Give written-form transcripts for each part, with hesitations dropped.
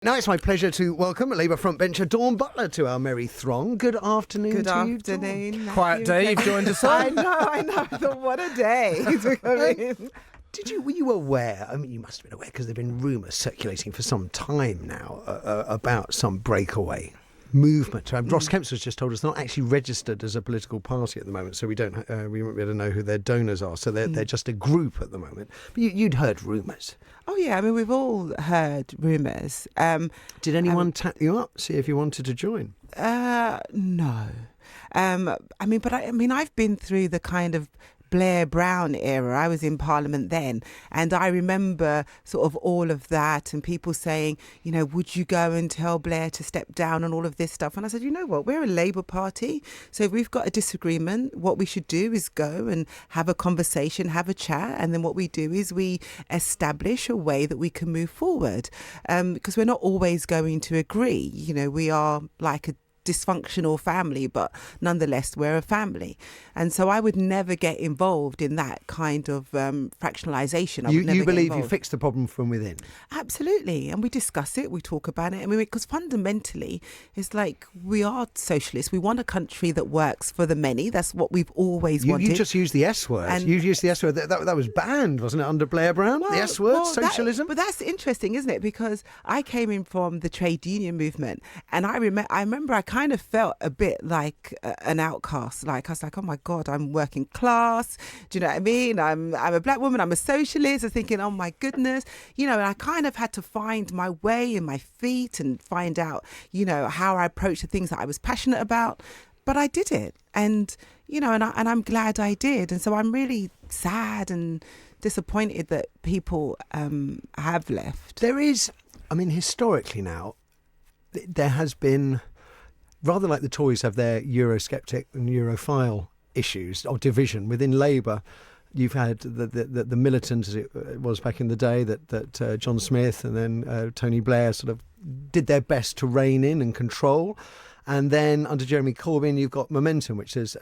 Now it's my pleasure to welcome Labour frontbencher Dawn Butler to our merry throng. Good afternoon Good to afternoon. you, Dawn. Quiet day, you've joined us I on. know. I thought, what a day. Were you aware, I mean, you must have been aware because there have been rumours circulating for some time now about some breakaway movement. Ross Kemp's has just told us they're not actually registered as a political party at the moment, so we won't be able to know who their donors are. So they're just a group at the moment. But you'd heard rumours. Oh, yeah. I mean, we've all heard rumours. Did anyone tap you up, see if you wanted to join? No. I've been through the kind of Blair Brown era. I was in Parliament then, and I remember sort of all of that and people saying, you know, would you go and tell Blair to step down and all of this stuff? And I said, you know what, we're a Labour Party, so if we've got a disagreement, what we should do is go and have a conversation, have a chat, and then what we do is we establish a way that we can move forward, because we're not always going to agree. You know, we are like a dysfunctional family, but nonetheless we're a family, and so I would never get involved in that kind of fractionalisation. You believe you fix the problem from within? Absolutely, and we discuss it, we talk about it. I mean, because fundamentally it's like we are socialists. We want a country that works for the many. That's what we've always wanted. You just used the S word. You used the S word. That was banned, wasn't it, under Blair Brown? The S word, socialism. But that's interesting, isn't it? Because I came in from the trade union movement, and I remember I kind of felt a bit like an outcast. Like I was like, oh my God, I'm working class. Do you know what I mean? I'm a black woman. I'm a socialist. I'm thinking, oh my goodness, you know. And I kind of had to find my way in my feet and find out, you know, how I approached the things that I was passionate about. But I did it, and you know, and I'm glad I did. And so I'm really sad and disappointed that people have left. There is, I mean, historically now, there has been, rather like the Tories have their Eurosceptic and Europhile issues or division within Labour, you've had the militant, as it was back in the day, that John Smith and then Tony Blair sort of did their best to rein in and control. And then under Jeremy Corbyn, you've got Momentum, which has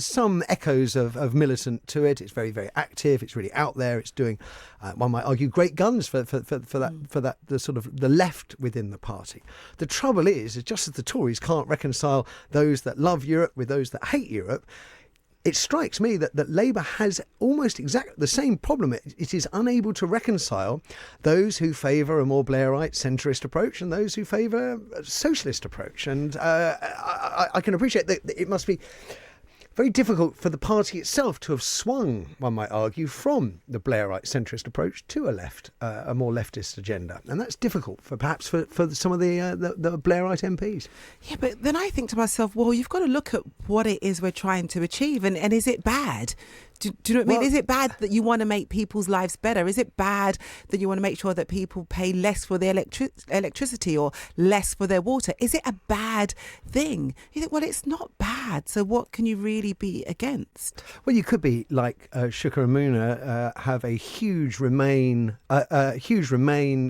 some echoes of militant to it. It's very, very active. It's really out there. It's doing, one might argue, great guns for that the sort of the left within the party. The trouble is just as the Tories can't reconcile those that love Europe with those that hate Europe, it strikes me that Labour has almost exactly the same problem. It is unable to reconcile those who favour a more Blairite centrist approach and those who favour a socialist approach. And I can appreciate that it must be very difficult for the party itself to have swung, one might argue, from the Blairite centrist approach to a more leftist agenda. And that's difficult for some of the Blairite MPs. Yeah, but then I think to myself, well, you've got to look at what it is we're trying to achieve, and is it bad? Do you know what I mean? Is it bad that you want to make people's lives better? Is it bad that you want to make sure that people pay less for their electricity or less for their water? Is it a bad thing? You think, well, it's not bad. So what can you really be against? Well, you could be like Shukar Amuna, have a huge Remain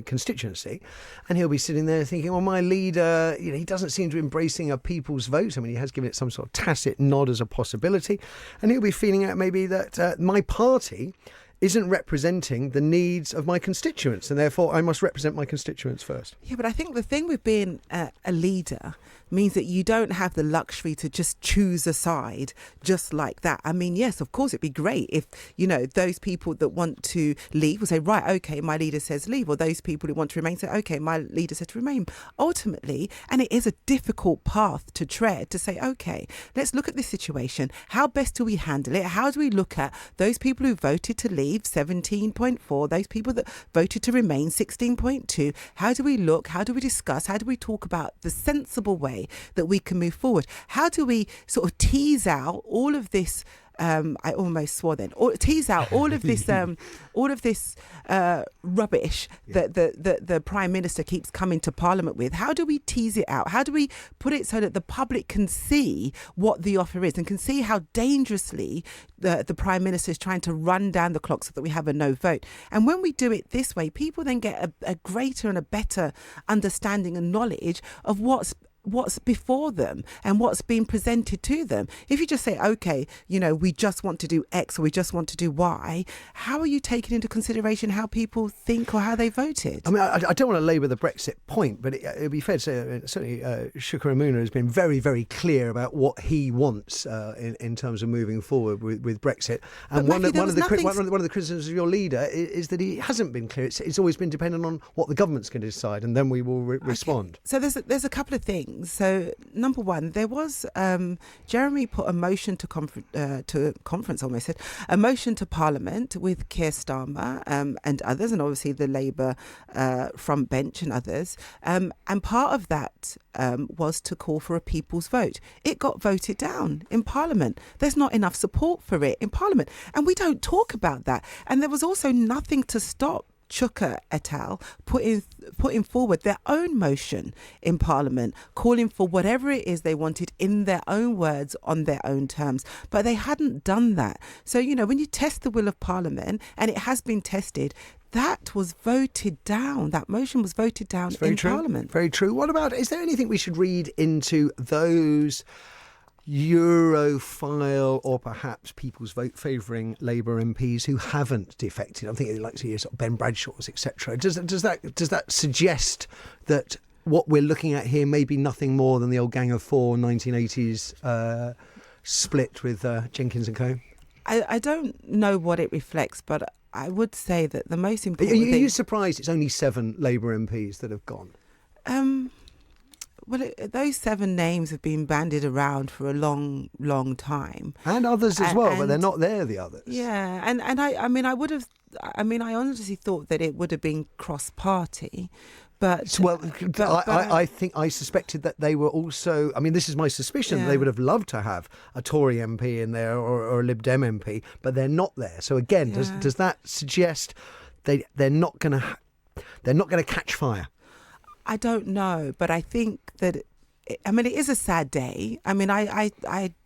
constituency, and he'll be sitting there thinking, well, my leader, you know, he doesn't seem to be embracing a people's vote. I mean, he has given it some sort of tacit nod as a possibility, and he'll be feeling out maybe that my party isn't representing the needs of my constituents, and therefore I must represent my constituents first. Yeah, but I think the thing with being a leader means that you don't have the luxury to just choose a side just like that. I mean, yes, of course, it'd be great if, you know, those people that want to leave will say, right, okay, my leader says leave, or those people who want to remain say, okay, my leader says to remain. Ultimately, and it is a difficult path to tread, to say, okay, let's look at this situation. How best do we handle it? How do we look at those people who voted to leave, 17.4, those people that voted to remain, 16.2? How do we look? How do we discuss? How do we talk about the sensible way that we can move forward? How do we sort of tease out all of this? I almost swore then. Tease out all of this, rubbish that the Prime Minister keeps coming to Parliament with. How do we tease it out? How do we put it so that the public can see what the offer is and can see how dangerously the Prime Minister is trying to run down the clock so that we have a no vote? And when we do it this way, people then get a greater and a better understanding and knowledge of what's before them and what's being presented to them. If you just say, okay, we just want to do X or we just want to do Y, how are you taking into consideration how people think or how they voted? I mean, I don't want to labour the Brexit point, but it would be fair to say certainly Shukra Amuna has been very, very clear about what he wants in terms of moving forward with Brexit. And one of the criticisms of your leader is that he hasn't been clear. It's always been dependent on what the government's going to decide, and then we will respond. So there's a couple of things. So number one, there was Jeremy put a motion to conference, almost said, a motion to Parliament with Keir Starmer and others, and obviously the Labour front bench and others. And part of that was to call for a people's vote. It got voted down in Parliament. There's not enough support for it in Parliament, and we don't talk about that. And there was also nothing to stop Chuka et al. putting forward their own motion in Parliament, calling for whatever it is they wanted in their own words on their own terms. But they hadn't done that. So, when you test the will of Parliament, and it has been tested, that was voted down. That motion was voted down in Parliament. Very true. What about, is there anything we should read into those Europhile or perhaps people's vote favouring Labour MPs who haven't defected? I'm thinking like sort of Ben Bradshaw's, etc. Does that suggest that what we're looking at here may be nothing more than the old Gang of Four 1980s split with Jenkins and Co? I don't know what it reflects, but I would say that the most important thing... Are you surprised it's only 7 Labour MPs that have gone? Well, those 7 names have been bandied around for a long, long time, and others as well, but they're not there. The others, yeah, and I honestly thought that it would have been cross-party, but I think I suspected that they were also. I mean, this is my suspicion that they would have loved to have a Tory MP in there or a Lib Dem MP, but they're not there. So again, does that suggest they're not going to catch fire? I don't know, but I think that, it is a sad day. I mean, I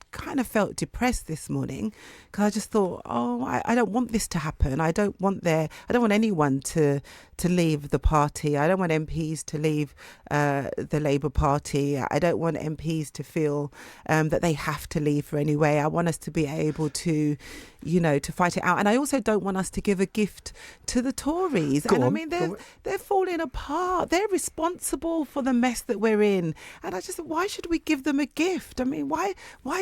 kind of felt depressed this morning because I just thought, I don't want this to happen. I don't want anyone to leave the party. I don't want MPs to leave the Labour Party. I don't want MPs to feel that they have to leave for any way. I want us to be able to, to fight it out. And I also don't want us to give a gift to the Tories. They're falling apart. They're responsible for the mess that we're in. And I just thought, why should we give them a gift? I mean, why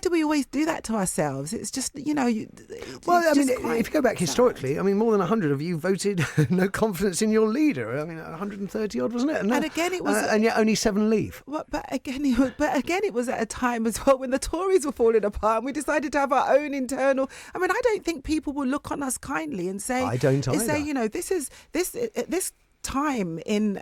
do we always do that to ourselves? It's just, if you go back historically, more than 100 of you voted no confidence in your leader. 130 odd, wasn't it? And again, it was, and yet only 7 leave. But again, it was at a time as well when the Tories were falling apart, and we decided to have our own internal. I don't think people will look on us kindly and say, I don't either. Say, this time in,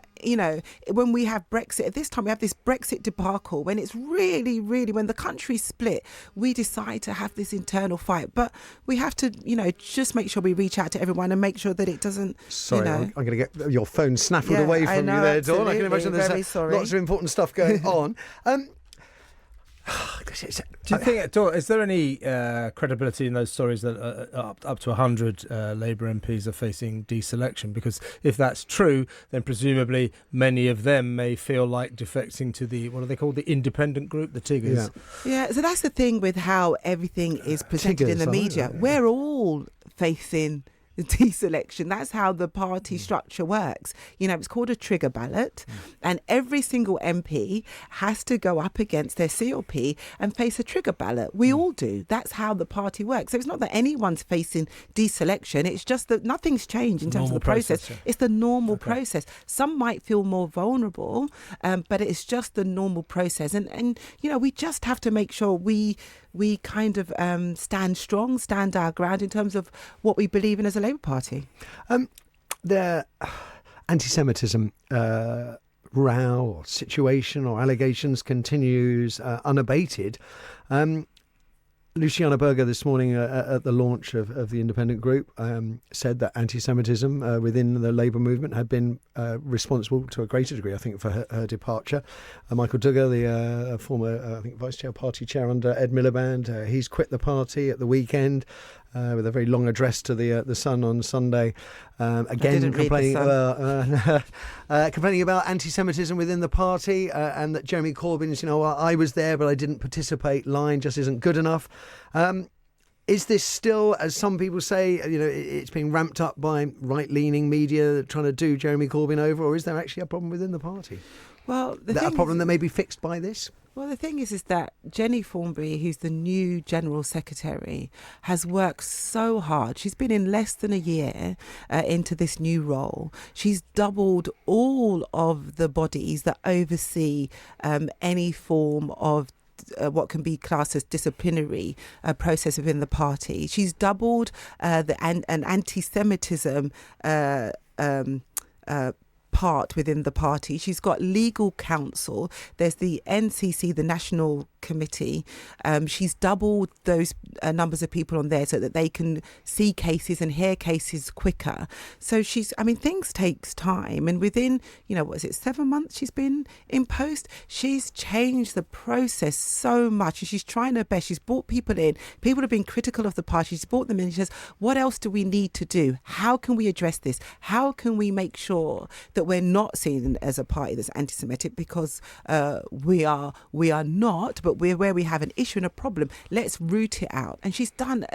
when we have Brexit, at this time we have this Brexit debacle, when it's really, really, when the country's split, we decide to have this internal fight. But we have to, just make sure we reach out to everyone and make sure that it doesn't, Sorry, I'm going to get your phone snaffled away from you there, Dawn. I can imagine there's lots of important stuff going on. Do you think, Dawn, is there any credibility in those stories that up to 100 Labour MPs are facing deselection? Because if that's true, then presumably many of them may feel like defecting to the, what are they called, the independent group, the Tiggers. Yeah, so that's the thing with how everything is presented in the media. We're all facing deselection. That's how the party structure works. It's called a trigger ballot, and every single MP has to go up against their COP and face a trigger ballot. We all do. That's how the party works. So it's not that anyone's facing deselection. It's just that nothing's changed in terms of the process. It's the normal process. Some might feel more vulnerable, but it's just the normal process. And we just have to make sure we kind of stand strong, stand our ground in terms of what we believe in as a Labour Party. The antisemitism row or situation or allegations continues unabated. Luciana Berger this morning at the launch of the independent group said that anti-Semitism within the Labour movement had been responsible to a greater degree, I think, for her departure. Michael Duggar, the former, I think, Vice Chair, Party Chair under Ed Miliband, he's quit the party at the weekend. with a very long address to the Sun on Sunday, again complaining about anti-Semitism within the party, and that Jeremy Corbyn's, I was there but I didn't participate line just isn't good enough. Is this still, as some people say, it's being ramped up by right-leaning media trying to do Jeremy Corbyn over, or is there actually a problem within the party? Well, a problem that may be fixed by this? Well, the thing is that Jenny Thornberry, who's the new General Secretary, has worked so hard. She's been in less than a year into this new role. She's doubled all of the bodies that oversee any form of what can be classed as disciplinary process within the party. She's doubled an anti-Semitism part within the party. She's got legal counsel. There's the NCC, the National Committee. She's doubled those numbers of people on there so that they can see cases and hear cases quicker. So things takes time. And within, 7 months she's been in post, she's changed the process so much. And she's trying her best. She's brought people in. People have been critical of the party. She's brought them in. She says, what else do we need to do? How can we address this? How can we make sure that we're not seen as a party that's anti-Semitic, because we are not, but we're where we have an issue and a problem. Let's root it out. And she's done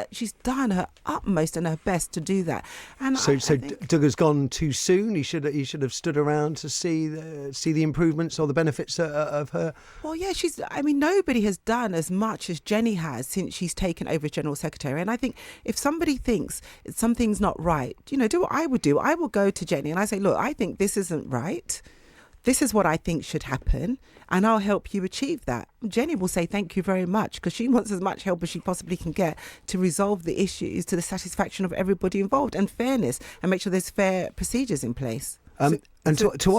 her utmost and her best to do that. And so Duggar's gone too soon. He should have stood around to see the improvements or the benefits of her. Well, yeah, nobody has done as much as Jenny has since she's taken over as General Secretary. And I think if somebody thinks something's not right, do what I would do. I will go to Jenny and I say, look, I think this isn't right. This is what I think should happen, and I'll help you achieve that. Jenny will say thank you very much, because she wants as much help as she possibly can get to resolve the issues to the satisfaction of everybody involved, and fairness, and make sure there's fair procedures in place. To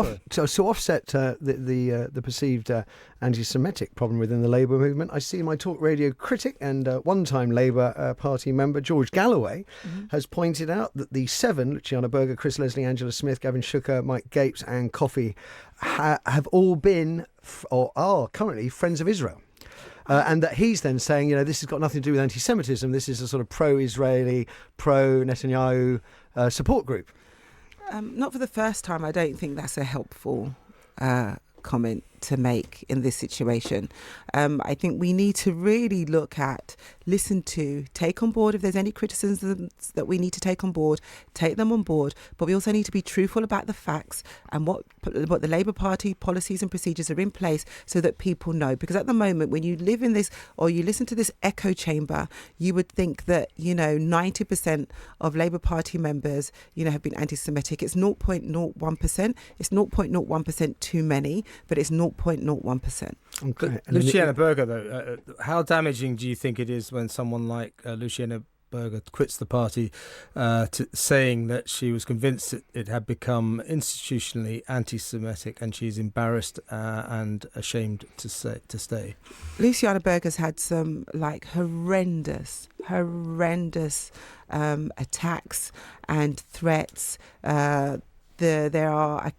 offset the perceived anti-Semitic problem within the Labour movement, I see my talk radio critic and one-time Labour Party member George Galloway has pointed out that the seven, Luciana Berger, Chris Leslie, Angela Smith, Gavin Shooker, Mike Gapes and Coffey, have all been or are currently friends of Israel. And that he's then saying, this has got nothing to do with anti-Semitism. This is a sort of pro-Israeli, pro-Netanyahu support group. Not for the first time. I don't think that's a helpful comment to make in this situation. I think we need to really listen to, take on board if there's any criticisms that we need to take on board, take them on board, but we also need to be truthful about the facts and what the Labour Party policies and procedures are in place so that people know. Because at the moment, when you live in this or you listen to this echo chamber, you would think that 90% of Labour Party members have been anti-Semitic. It's 0.01%. It's 0.01% too many, but it's 0.01%. Okay. Luciana Berger, though, how damaging do you think it is when someone like Luciana Berger quits the party, saying that she was convinced it had become institutionally anti-Semitic and she's embarrassed and ashamed to stay? Luciana Berger's had some horrendous attacks and threats. There are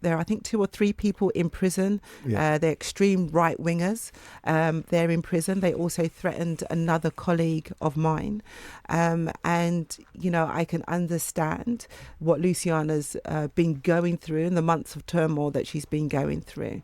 I think 2 or 3 people in prison. Yeah. They're extreme right wingers. They're in prison. They also threatened another colleague of mine. And I can understand what Luciana's been going through in the months of turmoil that she's been going through.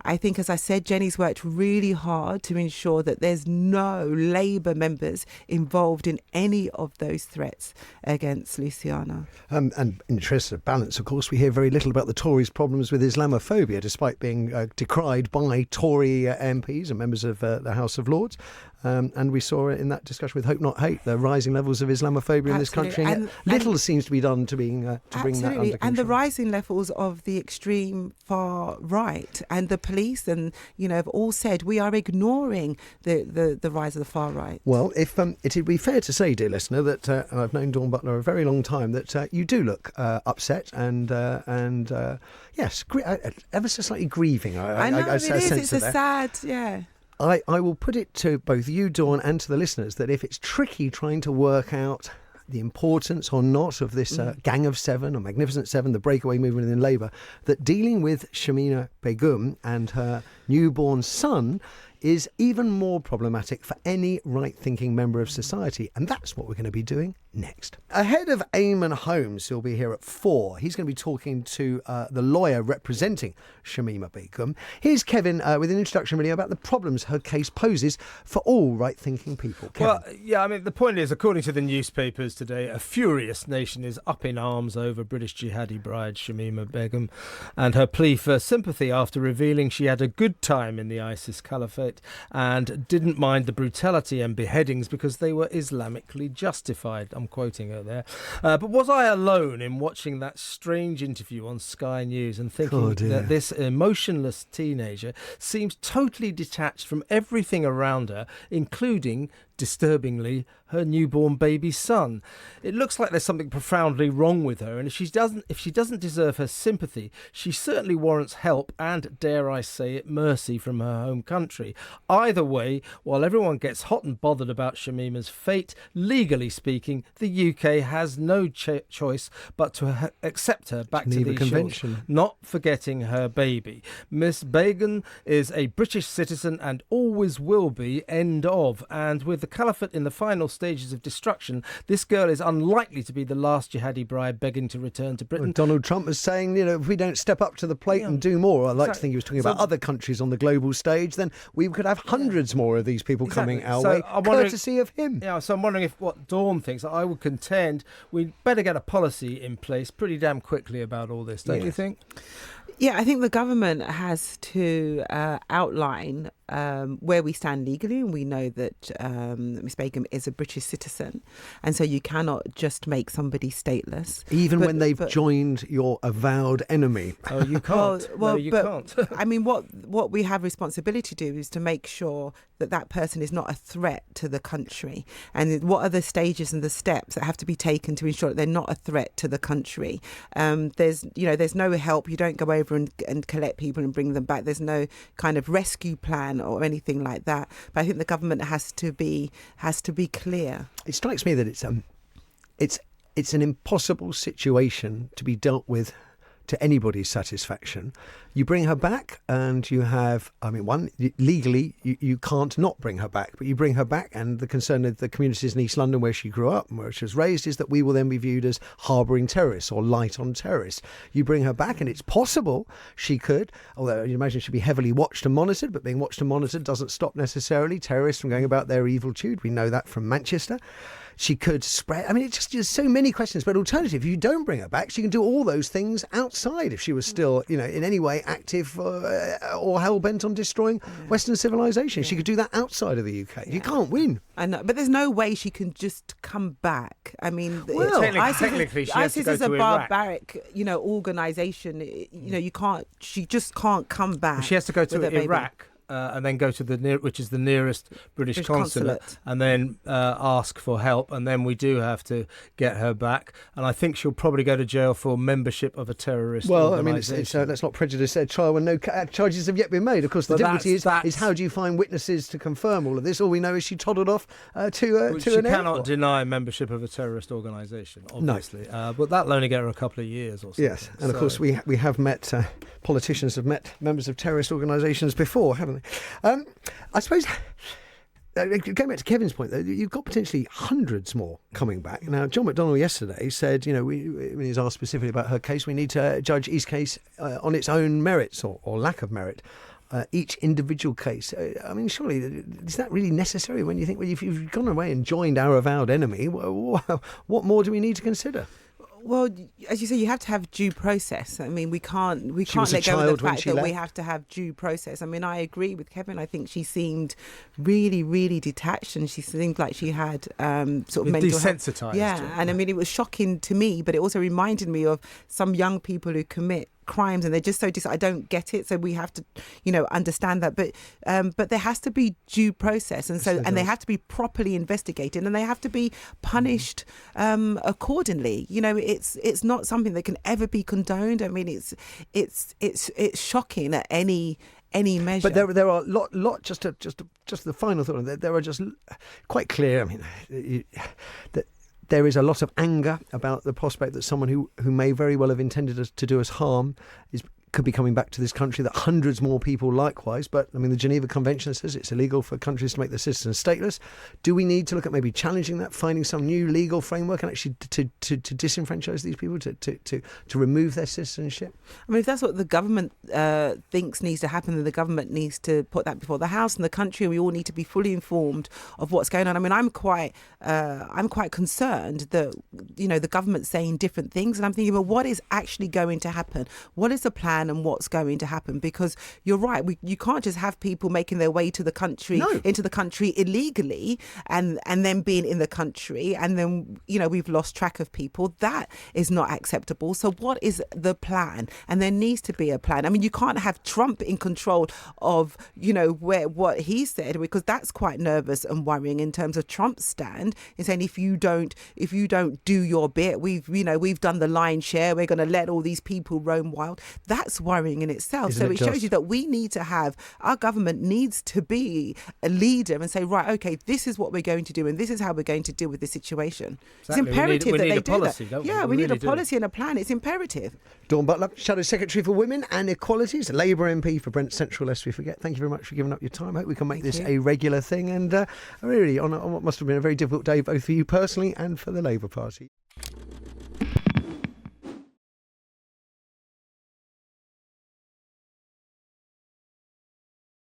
I think, as I said, Jenny's worked really hard to ensure that there's no Labour members involved in any of those threats against Luciana. And in the interest of balance, of course, we hear very little about the Tories' problems with Islamophobia, despite being decried by Tory MPs and members of the House of Lords. And we saw in that discussion with Hope Not Hate the rising levels of Islamophobia in this country. And little seems to be done to bring that under control. And the rising levels of the extreme far right, and the police and have all said we are ignoring the rise of the far right. Well, if it would be fair to say, dear listener, that I've known Dawn Butler a very long time, that you do look upset and yes, ever so slightly grieving. I know it is. It's a sad, yeah. I will put it to both you, Dawn, and to the listeners that if it's tricky trying to work out the importance or not of this Gang of Seven or Magnificent Seven, the breakaway movement in Labour, that dealing with Shamima Begum and her newborn son is even more problematic for any right-thinking member of society. And that's what we're going to be doing next. Ahead of Eamon Holmes, who'll be here at 4, he's going to be talking to the lawyer representing Shamima Begum. Here's Kevin with an introduction really about the problems her case poses for all right-thinking people. Kevin. Well, yeah, I mean, the point is, according to the newspapers today, a furious nation is up in arms over British jihadi bride Shamima Begum and her plea for sympathy after revealing she had a good time in the ISIS caliphate and didn't mind the brutality and beheadings because they were Islamically justified. I'm quoting her there. But was I alone in watching that strange interview on Sky News and thinking that this emotionless teenager seems totally detached from everything around her, including, disturbingly, her newborn baby son? It looks like there's something profoundly wrong with her, and if she doesn't deserve her sympathy, she certainly warrants help and, dare I say it, mercy from her home country. Either way, while everyone gets hot and bothered about Shamima's fate, legally speaking, the UK has no choice but to accept her back to these shores, not forgetting her baby. Miss Begum is a British citizen and always will be, end of. And with the caliphate in the final stages of destruction, this girl is unlikely to be the last jihadi bride begging to return to Britain. Well, Donald Trump was saying, if we don't step up to the plate and do more, I like to think he was talking about other countries on the global stage, then we could have hundreds more of these people coming our way, courtesy of him. Yeah, so I'm wondering what Dawn thinks. I would contend we'd better get a policy in place pretty damn quickly about all this, don't you think? Yeah, I think the government has to outline where we stand legally, and we know that Miss Begum is a British citizen, and so you cannot just make somebody stateless, even when they've joined your avowed enemy. Oh, you can't. You can't. I mean, what we have responsibility to do is to make sure that that person is not a threat to the country, and what are the stages and the steps that have to be taken to ensure that they're not a threat to the country. There's no help. You don't go over and collect people and bring them back. There's no kind of rescue plan or anything like that. But I think the government has to be clear. It strikes me that it's an impossible situation to be dealt with to anybody's satisfaction. You bring her back and you have, legally you can't not bring her back, but you bring her back, and the concern of the communities in East London where she grew up and where she was raised is that we will then be viewed as harbouring terrorists or light on terrorists. You bring her back and it's possible she could, although you imagine she'd be heavily watched and monitored, but being watched and monitored doesn't stop necessarily terrorists from going about their evil tude. We know that from Manchester. She could spread. I mean, it's just so many questions. But alternative, if you don't bring her back, she can do all those things outside if she was still, in any way active or hell-bent on destroying Western civilization. She could do that outside of the UK. You can't win. I know, but there's no way she can just come back. I mean, technically, she has to go ISIS is to a Iraq. barbaric, organisation. You can't. She just can't come back. She has to go to Iraq. And then go to which is the nearest British consulate, and then ask for help, and then we do have to get her back. And I think she'll probably go to jail for membership of a terrorist organisation. Let's not prejudice their trial when no charges have yet been made. Of course, the difficulty is how do you find witnesses to confirm all of this? All we know is she toddled off to an She airport. cannot deny membership of a terrorist organisation, obviously. No. But that'll only get her a couple of years or something. Yes, and of course we have met, politicians have met members of terrorist organisations before, haven't they? I suppose, going back to Kevin's point, though, you've got potentially hundreds more coming back. Now, John McDonnell yesterday said, when he was asked specifically about her case, we need to judge each case on its own merits or lack of merit. Each individual case. Surely, is that really necessary when you think, if you've gone away and joined our avowed enemy, what more do we need to consider? Well, as you say, you have to have due process. I mean, we can't let go of the fact that we have to have due process. I mean, I agree with Kevin. I think she seemed really, really detached, and she seemed like she had sort of mental desensitized. Yeah, and I mean, it was shocking to me, but it also reminded me of some young people who commit crimes and they're just so I don't get it, so we have to understand that, but there has to be due process, and they have to be properly investigated, and they have to be punished accordingly. It's not something that can ever be condoned. I mean, it's shocking at any measure. But there are just the final thought. There are just quite clear. I mean, that there is a lot of anger about the prospect that someone who may very well have intended to do us harm could be coming back to this country, that hundreds more people likewise. But I mean, the Geneva Convention says it's illegal for countries to make their citizens stateless. Do we need to look at maybe challenging that, finding some new legal framework and actually to disenfranchise these people, to remove their citizenship? I mean, if that's what the government thinks needs to happen, then the government needs to put that before the House and the country, and we all need to be fully informed of what's going on. I mean, I'm quite concerned that, the government's saying different things, and I'm thinking, well, what is actually going to happen? What is the plan and what's going to happen? Because you're right, you can't just have people making their way to the country, into the country illegally, and then being in the country, and then we've lost track of people. That is not acceptable. So what is the plan? And there needs to be a plan. I mean, you can't have Trump in control of what he said, because that's quite nervous and worrying in terms of Trump's stand in saying, if you don't do your bit, we've done the lion's share, we're going to let all these people roam wild. That's worrying in itself. So it shows you that we need to have, our government needs to be a leader and say, right, okay, this is what we're going to do and this is how we're going to deal with this situation. Exactly. It's imperative we need that they a policy, do that. Don't we? Yeah, we We need really a policy and a plan. It's imperative. Dawn Butler, Shadow Secretary for Women and Equalities, Labour MP for Brent Central, lest we forget. Thank you very much for giving up your time. I hope we can make this a regular thing, and really on what must have been a very difficult day both for you personally and for the Labour Party.